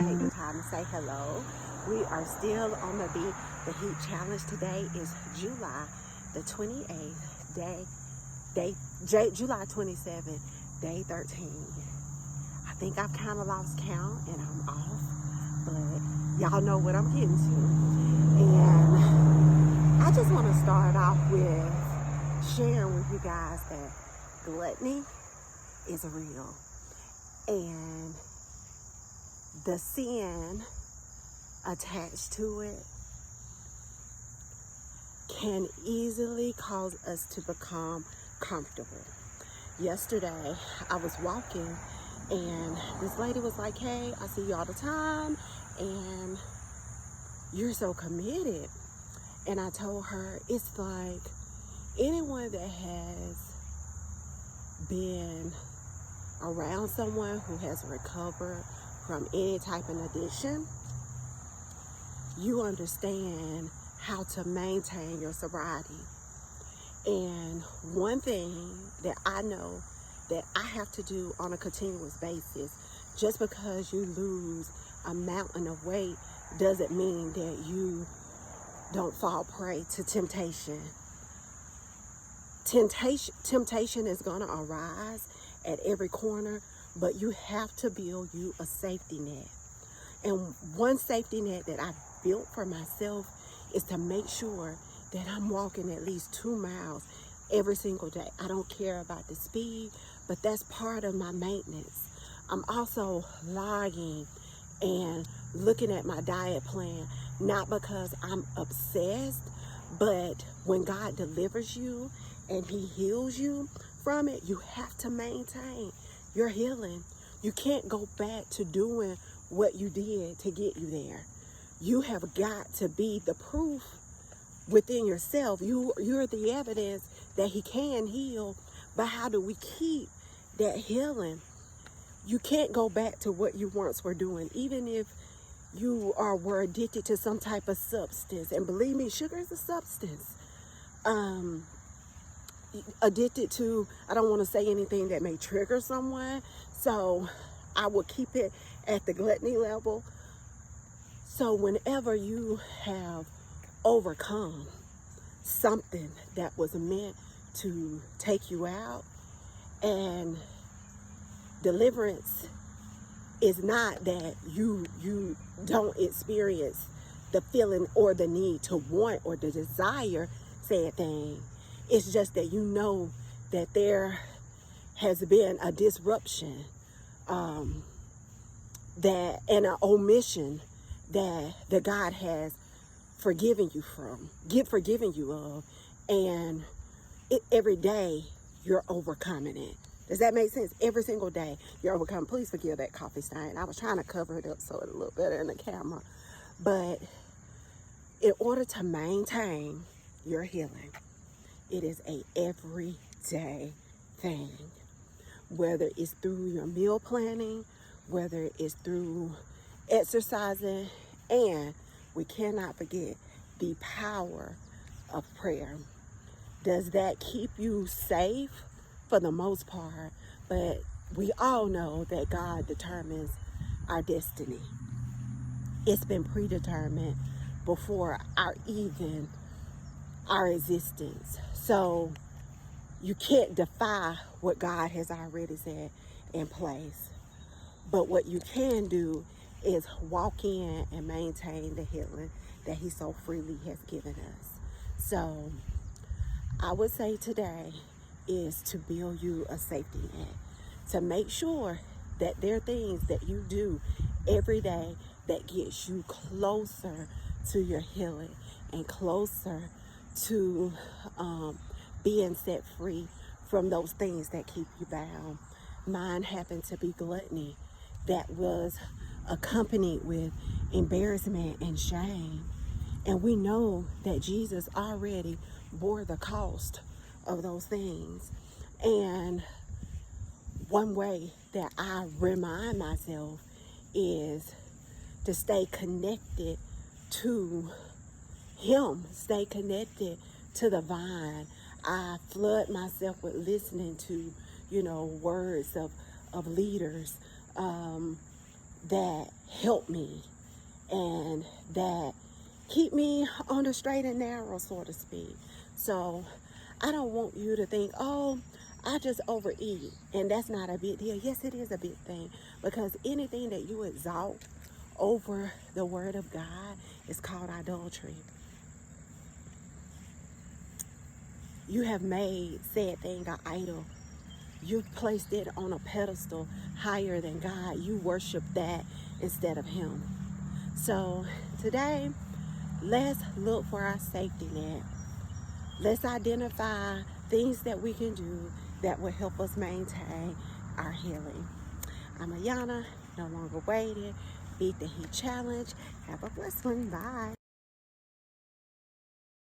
take the time to say hello. We are still on the Heat Challenge. Today is July the 28th, July 27th, day 13. I think I've kind of lost count and I'm off, but y'all know what I'm getting to. And I just want to start off with sharing with you guys that gluttony is real. And the sin attached to it can easily cause us to become comfortable. Yesterday, I was walking and this lady was like, "Hey, I see you all the time and you're so committed." And I told her, it's like anyone that has been around someone who has recovered from any type of addiction, you understand how to maintain your sobriety. And one thing that I know that I have to do on a continuous basis, just because you lose a mountain of weight doesn't mean that you don't fall prey to temptation. Temptation is going to arise at every corner, but you have to build you a safety net. And one safety net that I built for myself is to make sure that I'm walking at least 2 miles every single day. I don't care about the speed, but that's part of my maintenance. I'm also logging and looking at my diet plan, not because I'm obsessed, but when God delivers you and He heals you from it, you have to maintain your healing. You can't go back to doing what you did to get you there. You have got to be the proof within yourself. You're the evidence that He can heal, but how do we keep that healing? You can't go back to what you once were doing, even if you were addicted to some type of substance. And believe me, sugar is a substance. Addicted to, I don't want to say anything that may trigger someone, so I will keep it at the gluttony level. So whenever you have overcome something that was meant to take you out, and deliverance is not that you don't experience the feeling or the need to want or the desire said thing. It's just that you know that there has been a disruption, that and an omission that God has forgiven you of, and every day you're overcoming it. Does that make sense? Every single day you're overcoming. Please forgive that coffee stain. I was trying to cover it up so it looked better in the camera. But in order to maintain your healing, it is a everyday thing. Whether it's through your meal planning, whether it's through exercising, and we cannot forget the power of prayer. Does that keep you safe? For the most part, but we all know that God determines our destiny. It's been predetermined before our existence. So you can't defy what God has already said in place. But what you can do is walk in and maintain the healing that He so freely has given us. So I would say today is to build you a safety net, to make sure that there are things that you do every day that gets you closer to your healing and closer to being set free from those things that keep you bound. Mine happened to be gluttony that was accompanied with embarrassment and shame. And we know that Jesus already bore the cost of those things. And one way that I remind myself is to stay connected to Him, stay connected to the vine. I flood myself with listening to, words of leaders, that help me and that keep me on the straight and narrow, so to speak. So I don't want you to think, oh, I just overeat and that's not a big deal. Yes, it is a big thing, because anything that you exalt over the word of God is called idolatry. You have made said thing an idol. You've placed it on a pedestal higher than God. You worship that instead of him. So today, let's look for our safety net. Let's identify things that we can do that will help us maintain our healing. I'm Ayana, no longer waiting. Beat the Heat Challenge. Have a blessed one. Bye.